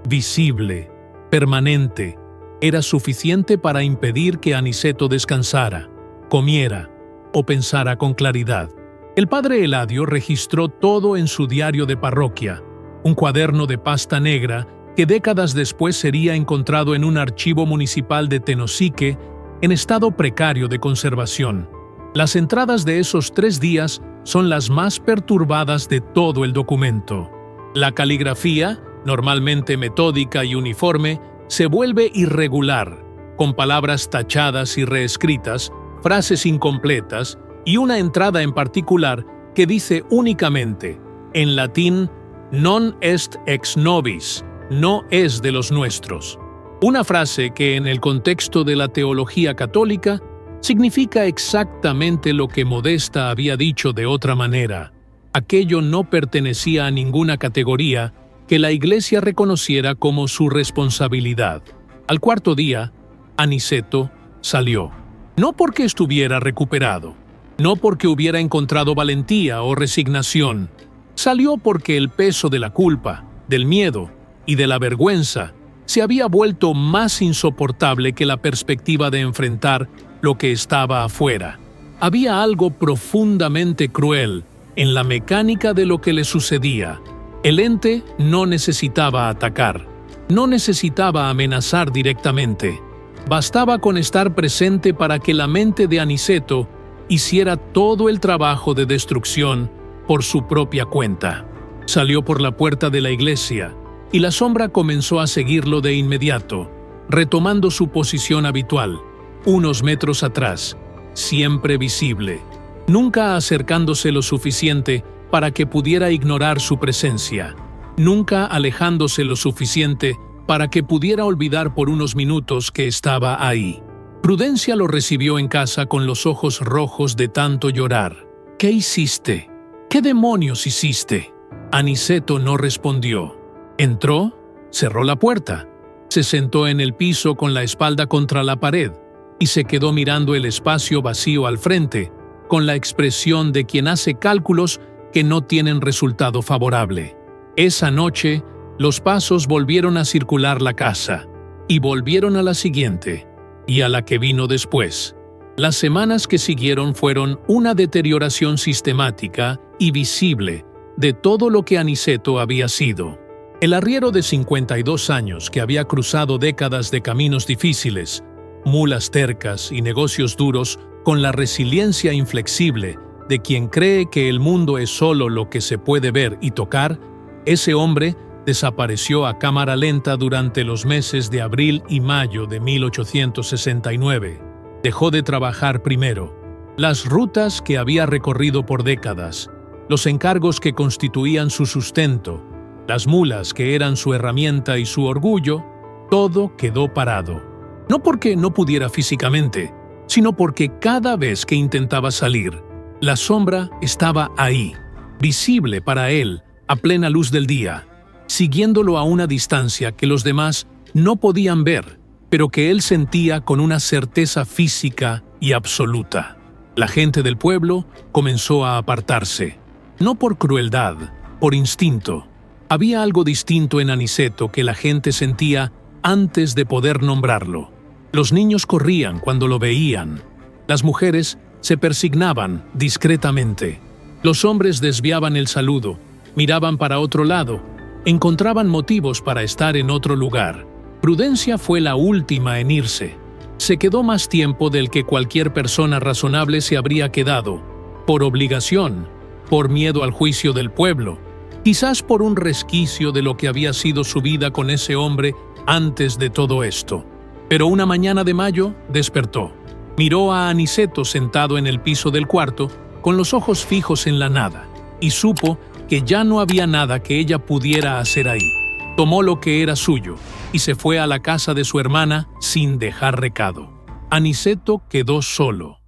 visible, permanente, era suficiente para impedir que Aniceto descansara, comiera o pensara con claridad. El padre Eladio registró todo en su diario de parroquia, un cuaderno de pasta negra que décadas después sería encontrado en un archivo municipal de Tenosique en estado precario de conservación. Las entradas de esos 3 días son las más perturbadas de todo el documento. La caligrafía, normalmente metódica y uniforme, se vuelve irregular, con palabras tachadas y reescritas, frases incompletas y una entrada en particular que dice únicamente, en latín, non est ex nobis, no es de los nuestros. Una frase que en el contexto de la teología católica significa exactamente lo que Modesta había dicho de otra manera. Aquello no pertenecía a ninguna categoría que la Iglesia reconociera como su responsabilidad. Al 4.º día, Aniceto salió. No porque estuviera recuperado, no porque hubiera encontrado valentía o resignación. Salió porque el peso de la culpa, del miedo y de la vergüenza se había vuelto más insoportable que la perspectiva de enfrentar lo que estaba afuera. Había algo profundamente cruel en la mecánica de lo que le sucedía. El ente no necesitaba atacar, no necesitaba amenazar directamente. Bastaba con estar presente para que la mente de Aniceto hiciera todo el trabajo de destrucción por su propia cuenta. Salió por la puerta de la iglesia y la sombra comenzó a seguirlo de inmediato, retomando su posición habitual, unos metros atrás, siempre visible, nunca acercándose lo suficiente para que pudiera ignorar su presencia, nunca alejándose lo suficiente para que pudiera olvidar por unos minutos que estaba ahí. Prudencia lo recibió en casa con los ojos rojos de tanto llorar. ¿Qué hiciste? ¿Qué demonios hiciste? Aniceto no respondió. Entró, cerró la puerta, se sentó en el piso con la espalda contra la pared y se quedó mirando el espacio vacío al frente, con la expresión de quien hace cálculos que no tienen resultado favorable. Esa noche, los pasos volvieron a circular la casa, y volvieron a la siguiente, y a la que vino después. Las semanas que siguieron fueron una deterioración sistemática y visible de todo lo que Aniceto había sido. El arriero de 52 años que había cruzado décadas de caminos difíciles, mulas tercas y negocios duros con la resiliencia inflexible de quien cree que el mundo es solo lo que se puede ver y tocar, ese hombre desapareció a cámara lenta durante los meses de abril y mayo de 1869. Dejó de trabajar primero. Las rutas que había recorrido por décadas, los encargos que constituían su sustento, las mulas que eran su herramienta y su orgullo, todo quedó parado. No porque no pudiera físicamente, sino porque cada vez que intentaba salir, la sombra estaba ahí, visible para él, a plena luz del día, siguiéndolo a una distancia que los demás no podían ver, pero que él sentía con una certeza física y absoluta. La gente del pueblo comenzó a apartarse, no por crueldad, por instinto. Había algo distinto en Aniceto que la gente sentía antes de poder nombrarlo. Los niños corrían cuando lo veían. Las mujeres se persignaban discretamente. Los hombres desviaban el saludo, miraban para otro lado, encontraban motivos para estar en otro lugar. Prudencia fue la última en irse. Se quedó más tiempo del que cualquier persona razonable se habría quedado, por obligación, por miedo al juicio del pueblo, quizás por un resquicio de lo que había sido su vida con ese hombre antes de todo esto. Pero una mañana de mayo despertó. Miró a Aniceto sentado en el piso del cuarto, con los ojos fijos en la nada, y supo que ya no había nada que ella pudiera hacer ahí. Tomó lo que era suyo y se fue a la casa de su hermana sin dejar recado. Aniceto quedó solo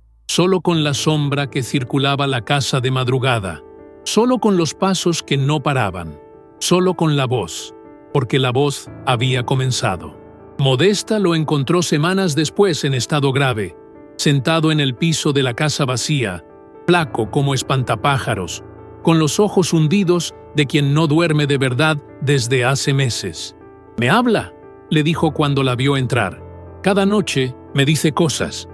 con la sombra que circulaba la casa de madrugada, solo con los pasos que no paraban, solo con la voz, porque la voz había comenzado. Modesta lo encontró semanas después en estado grave, sentado en el piso de la casa vacía, flaco como espantapájaros, con los ojos hundidos de quien no duerme de verdad desde hace meses. «¿Me habla?», le dijo cuando la vio entrar. «Cada noche me dice cosas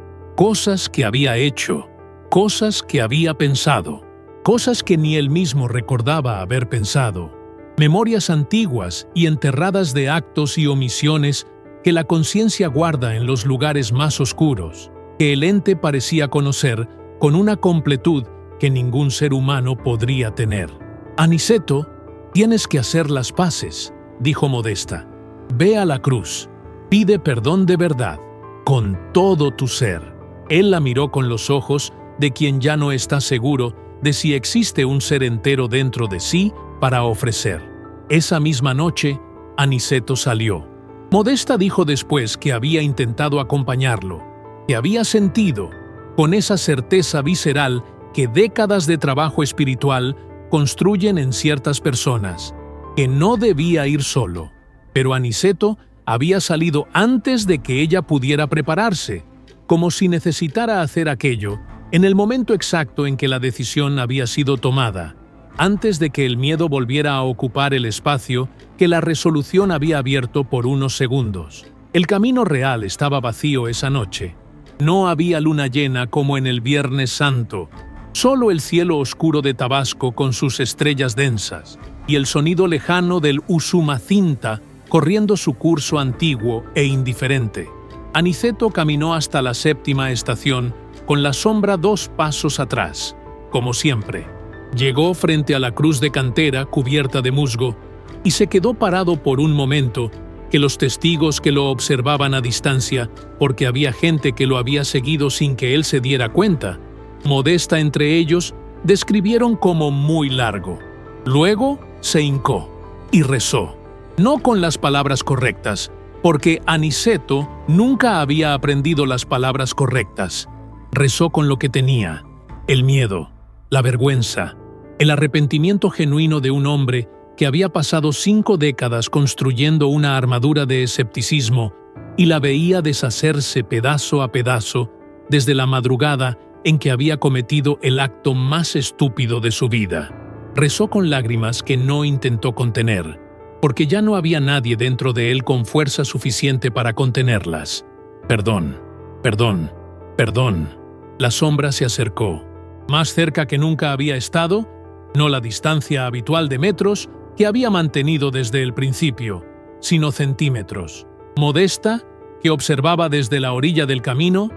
que había hecho, cosas que había pensado, cosas que ni él mismo recordaba haber pensado, memorias antiguas y enterradas de actos y omisiones que la conciencia guarda en los lugares más oscuros, que el ente parecía conocer con una completud que ningún ser humano podría tener. «Aniceto, tienes que hacer las paces», dijo Modesta. «Ve a la cruz, pide perdón de verdad, con todo tu ser». Él la miró con los ojos de quien ya no está seguro de si existe un ser entero dentro de sí para ofrecer. Esa misma noche, Aniceto salió. Modesta dijo después que había intentado acompañarlo, que había sentido, con esa certeza visceral que décadas de trabajo espiritual construyen en ciertas personas, que no debía ir solo. Pero Aniceto había salido antes de que ella pudiera prepararse, como si necesitara hacer aquello en el momento exacto en que la decisión había sido tomada, antes de que el miedo volviera a ocupar el espacio que la resolución había abierto por unos segundos. El camino real estaba vacío esa noche. No había luna llena como en el Viernes Santo, solo el cielo oscuro de Tabasco con sus estrellas densas y el sonido lejano del Usumacinta corriendo su curso antiguo e indiferente. Aniceto caminó hasta la séptima estación con la sombra 2 pasos atrás, como siempre. Llegó frente a la cruz de cantera cubierta de musgo y se quedó parado por un momento que los testigos que lo observaban a distancia, porque había gente que lo había seguido sin que él se diera cuenta, Modesta entre ellos, describieron como muy largo. Luego se hincó y rezó, no con las palabras correctas, porque Aniceto nunca había aprendido las palabras correctas. Rezó con lo que tenía: el miedo, la vergüenza, el arrepentimiento genuino de un hombre que había pasado 5 décadas construyendo una armadura de escepticismo y la veía deshacerse pedazo a pedazo desde la madrugada en que había cometido el acto más estúpido de su vida. Rezó con lágrimas que no intentó contener, porque ya no había nadie dentro de él con fuerza suficiente para contenerlas. «Perdón, perdón, perdón». La sombra se acercó, más cerca que nunca había estado, no la distancia habitual de metros que había mantenido desde el principio, sino centímetros. Modesta, que observaba desde la orilla del camino,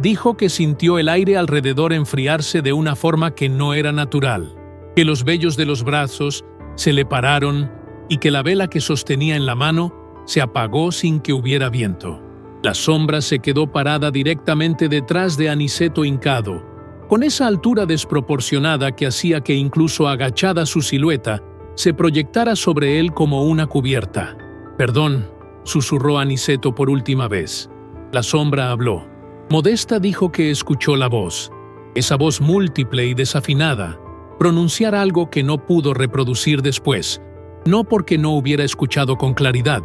dijo que sintió el aire alrededor enfriarse de una forma que no era natural, que los vellos de los brazos se le pararon y que la vela que sostenía en la mano se apagó sin que hubiera viento. La sombra se quedó parada directamente detrás de Aniceto hincado, con esa altura desproporcionada que hacía que incluso agachada su silueta se proyectara sobre él como una cubierta. «Perdón», susurró Aniceto por última vez. La sombra habló. Modesta dijo que escuchó la voz, esa voz múltiple y desafinada, pronunciar algo que no pudo reproducir después, no porque no hubiera escuchado con claridad,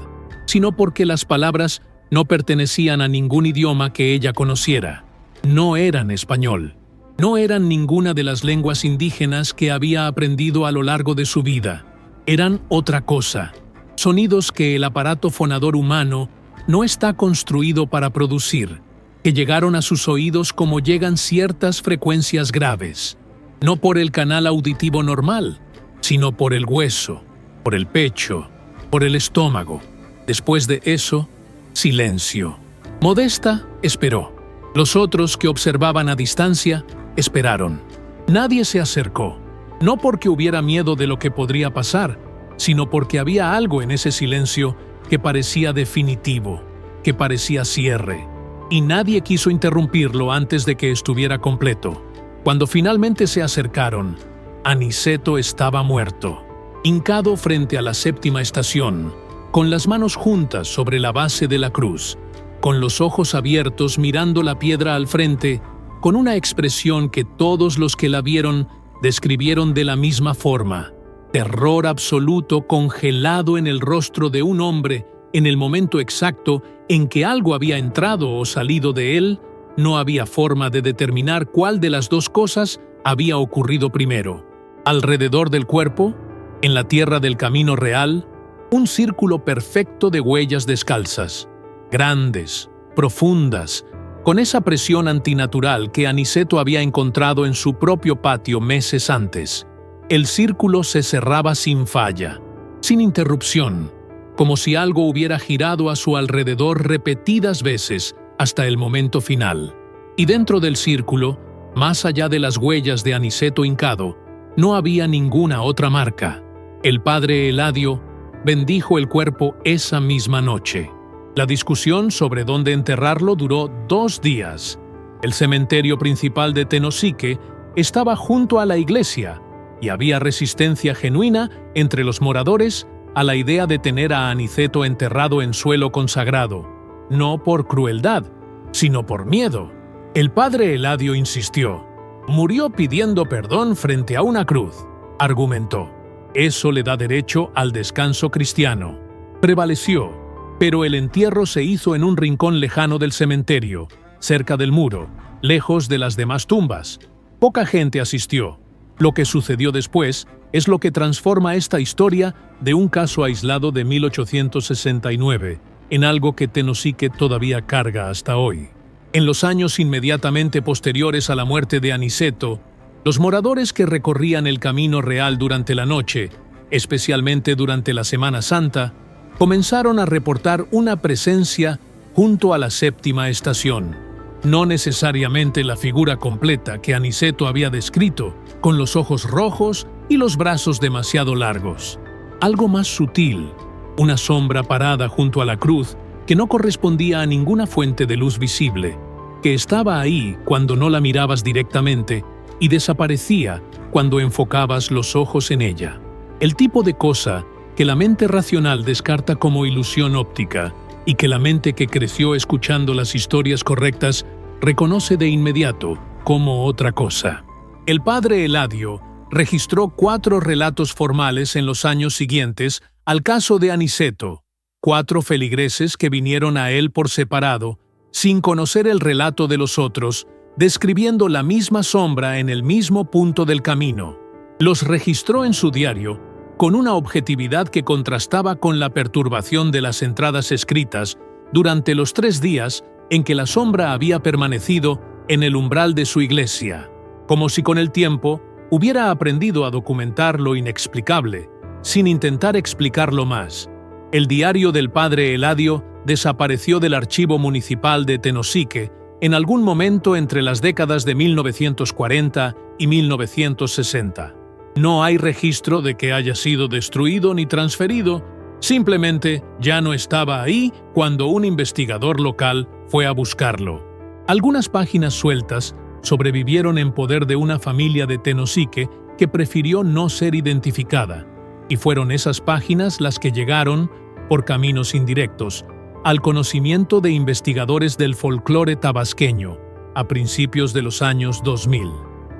sino porque las palabras no pertenecían a ningún idioma que ella conociera. No eran español. No eran ninguna de las lenguas indígenas que había aprendido a lo largo de su vida. Eran otra cosa, sonidos que el aparato fonador humano no está construido para producir, que llegaron a sus oídos como llegan ciertas frecuencias graves, no por el canal auditivo normal, sino por el hueso, por el pecho, por el estómago. Después de eso, silencio. Modesta esperó. Los otros que observaban a distancia esperaron. Nadie se acercó, no porque hubiera miedo de lo que podría pasar, sino porque había algo en ese silencio que parecía definitivo, que parecía cierre, y nadie quiso interrumpirlo antes de que estuviera completo. Cuando finalmente se acercaron, Aniceto estaba muerto, hincado frente a la séptima estación, con las manos juntas sobre la base de la cruz, con los ojos abiertos mirando la piedra al frente, con una expresión que todos los que la vieron describieron de la misma forma: terror absoluto congelado en el rostro de un hombre en el momento exacto en que algo había entrado o salido de él. No había forma de determinar cuál de las dos cosas había ocurrido primero. Alrededor del cuerpo, en la tierra del camino real, un círculo perfecto de huellas descalzas, grandes, profundas, con esa presión antinatural que Aniceto había encontrado en su propio patio meses antes. El círculo se cerraba sin falla, sin interrupción, como si algo hubiera girado a su alrededor repetidas veces hasta el momento final. Y dentro del círculo, más allá de las huellas de Aniceto hincado, no había ninguna otra marca. El padre Eladio bendijo el cuerpo esa misma noche. La discusión sobre dónde enterrarlo duró 2 días. El cementerio principal de Tenosique estaba junto a la iglesia y había resistencia genuina entre los moradores a la idea de tener a Aniceto enterrado en suelo consagrado, no por crueldad, sino por miedo. El padre Eladio insistió. Murió pidiendo perdón frente a una cruz, argumentó. Eso le da derecho al descanso cristiano. Prevaleció, pero el entierro se hizo en un rincón lejano del cementerio, cerca del muro, lejos de las demás tumbas. Poca gente asistió. Lo que sucedió después es lo que transforma esta historia de un caso aislado de 1869 en algo que Tenosique todavía carga hasta hoy. En los años inmediatamente posteriores a la muerte de Aniceto, los moradores que recorrían el camino real durante la noche, especialmente durante la Semana Santa, comenzaron a reportar una presencia junto a la séptima estación. No necesariamente la figura completa que Aniceto había descrito, con los ojos rojos y los brazos demasiado largos. Algo más sutil, una sombra parada junto a la cruz que no correspondía a ninguna fuente de luz visible, que estaba ahí cuando no la mirabas directamente y desaparecía cuando enfocabas los ojos en ella. El tipo de cosa que la mente racional descarta como ilusión óptica y que la mente que creció escuchando las historias correctas reconoce de inmediato como otra cosa. El padre Eladio registró 4 relatos formales en los años siguientes al caso de Aniceto, 4 feligreses que vinieron a él por separado, sin conocer el relato de los otros, describiendo la misma sombra en el mismo punto del camino. Los registró en su diario con una objetividad que contrastaba con la perturbación de las entradas escritas durante los 3 días en que la sombra había permanecido en el umbral de su iglesia, como si con el tiempo hubiera aprendido a documentar lo inexplicable, sin intentar explicarlo más. El diario del padre Eladio desapareció del archivo municipal de Tenosique en algún momento entre las décadas de 1940 y 1960. No hay registro de que haya sido destruido ni transferido, simplemente ya no estaba ahí cuando un investigador local fue a buscarlo. Algunas páginas sueltas sobrevivieron en poder de una familia de Tenosique que prefirió no ser identificada, y fueron esas páginas las que llegaron, por caminos indirectos, al conocimiento de investigadores del folclore tabasqueño a principios de los años 2000.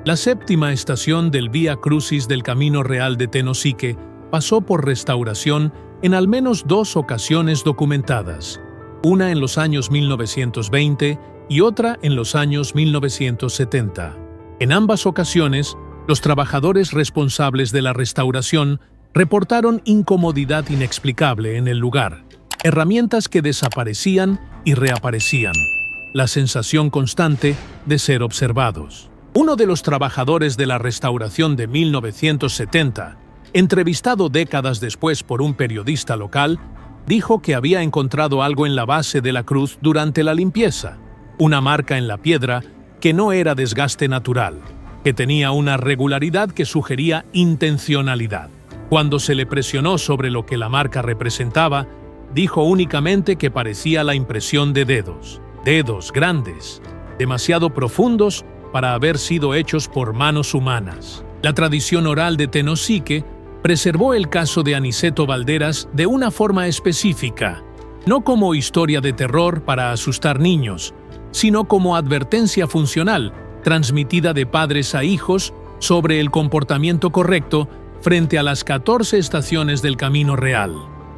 La séptima estación del Vía Crucis del Camino Real de Tenosique pasó por restauración en al menos 2 ocasiones documentadas, una en los años 1920 y otra en los años 1970. En ambas ocasiones, los trabajadores responsables de la restauración reportaron incomodidad inexplicable en el lugar, herramientas que desaparecían y reaparecían, la sensación constante de ser observados. Uno de los trabajadores de la restauración de 1970, entrevistado décadas después por un periodista local, dijo que había encontrado algo en la base de la cruz durante la limpieza, una marca en la piedra que no era desgaste natural, que tenía una regularidad que sugería intencionalidad. Cuando se le presionó sobre lo que la marca representaba, dijo únicamente que parecía la impresión de dedos grandes, demasiado profundos para haber sido hechos por manos humanas. La tradición oral de Tenosique preservó el caso de Aniceto Balderas de una forma específica, no como historia de terror para asustar niños, sino como advertencia funcional, transmitida de padres a hijos sobre el comportamiento correcto frente a las 14 estaciones del camino real.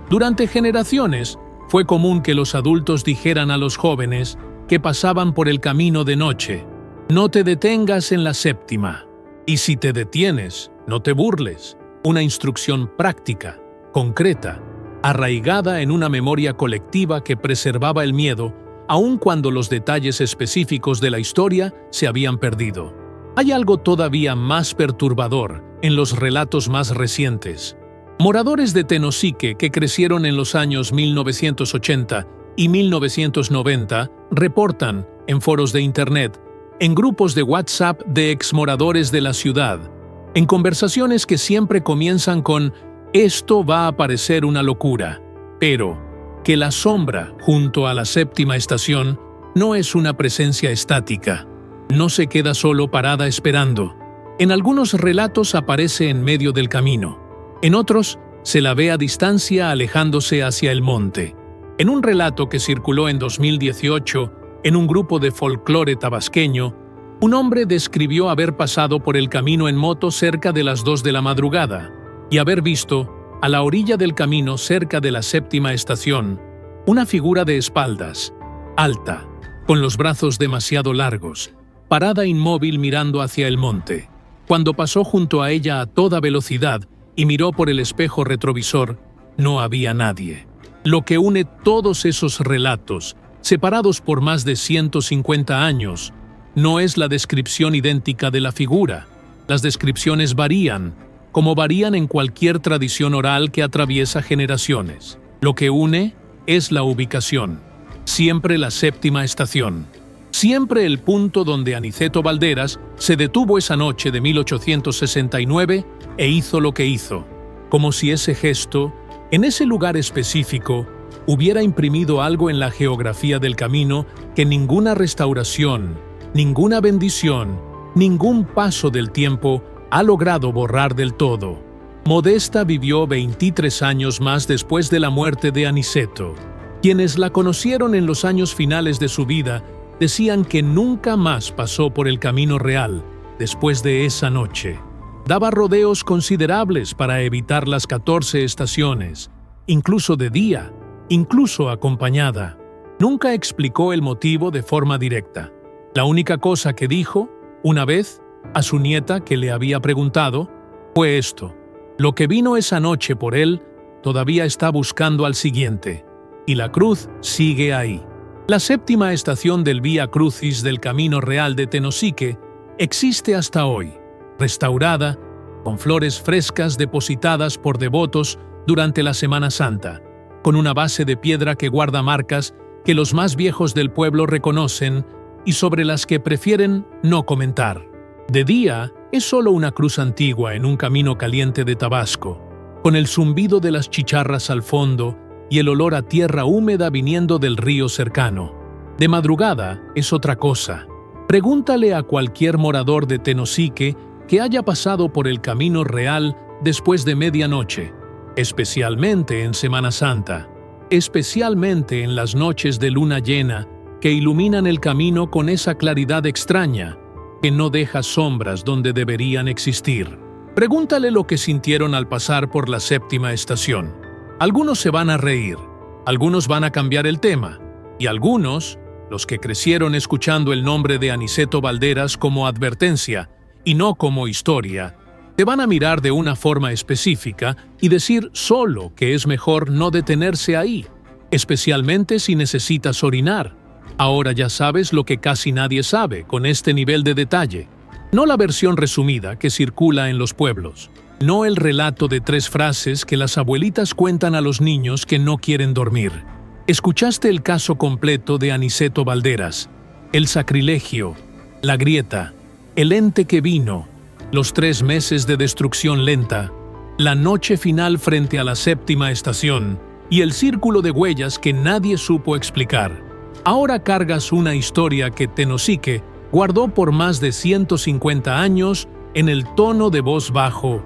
Durante generaciones, fue común que los adultos dijeran a los jóvenes que pasaban por el camino de noche: no te detengas en la séptima. Y si te detienes, no te burles. Una instrucción práctica, concreta, arraigada en una memoria colectiva que preservaba el miedo, aun cuando los detalles específicos de la historia se habían perdido. Hay algo todavía más perturbador en los relatos más recientes. Moradores de Tenosique que crecieron en los años 1980 y 1990 reportan, en foros de Internet, en grupos de WhatsApp de exmoradores de la ciudad, en conversaciones que siempre comienzan con «esto va a parecer una locura», pero que la sombra junto a la séptima estación no es una presencia estática. No se queda solo parada esperando. En algunos relatos aparece en medio del camino. En otros, se la ve a distancia alejándose hacia el monte. En un relato que circuló en 2018 en un grupo de folclore tabasqueño, un hombre describió haber pasado por el camino en moto cerca de las 2 de la madrugada y haber visto, a la orilla del camino cerca de la séptima estación, una figura de espaldas, alta, con los brazos demasiado largos, parada inmóvil mirando hacia el monte. Cuando pasó junto a ella a toda velocidad y miró por el espejo retrovisor, no había nadie. Lo que une todos esos relatos, separados por más de 150 años, no es la descripción idéntica de la figura. Las descripciones varían, como varían en cualquier tradición oral que atraviesa generaciones. Lo que une es la ubicación, siempre la séptima estación, siempre el punto donde Aniceto Balderas se detuvo esa noche de 1869 e hizo lo que hizo, como si ese gesto, en ese lugar específico, hubiera imprimido algo en la geografía del camino que ninguna restauración, ninguna bendición, ningún paso del tiempo ha logrado borrar del todo. Modesta vivió 23 años más después de la muerte de Aniceto. Quienes la conocieron en los años finales de su vida decían que nunca más pasó por el camino real después de esa noche. Daba rodeos considerables para evitar las 14 estaciones, incluso de día, incluso acompañada. Nunca explicó el motivo de forma directa. La única cosa que dijo, una vez, a su nieta que le había preguntado, fue esto: lo que vino esa noche por él todavía está buscando al siguiente, y la cruz sigue ahí. La séptima estación del Vía Crucis del Camino Real de Tenosique existe hasta hoy, restaurada, con flores frescas depositadas por devotos durante la Semana Santa, con una base de piedra que guarda marcas que los más viejos del pueblo reconocen y sobre las que prefieren no comentar. De día, es solo una cruz antigua en un camino caliente de Tabasco, con el zumbido de las chicharras al fondo y el olor a tierra húmeda viniendo del río cercano. De madrugada es otra cosa. Pregúntale a cualquier morador de Tenosique que haya pasado por el camino real después de medianoche, especialmente en Semana Santa, especialmente en las noches de luna llena que iluminan el camino con esa claridad extraña que no deja sombras donde deberían existir. Pregúntale lo que sintieron al pasar por la séptima estación. Algunos se van a reír, algunos van a cambiar el tema, y algunos, los que crecieron escuchando el nombre de Aniceto Balderas como advertencia y no como historia, te van a mirar de una forma específica y decir solo que es mejor no detenerse ahí, especialmente si necesitas orinar. Ahora ya sabes lo que casi nadie sabe con este nivel de detalle. No la versión resumida que circula en los pueblos. No el relato de 3 frases que las abuelitas cuentan a los niños que no quieren dormir. Escuchaste el caso completo de Aniceto Balderas, el sacrilegio, la grieta, el ente que vino, los 3 meses de destrucción lenta, la noche final frente a la séptima estación y el círculo de huellas que nadie supo explicar. Ahora cargas una historia que Tenosique guardó por más de 150 años en el tono de voz bajo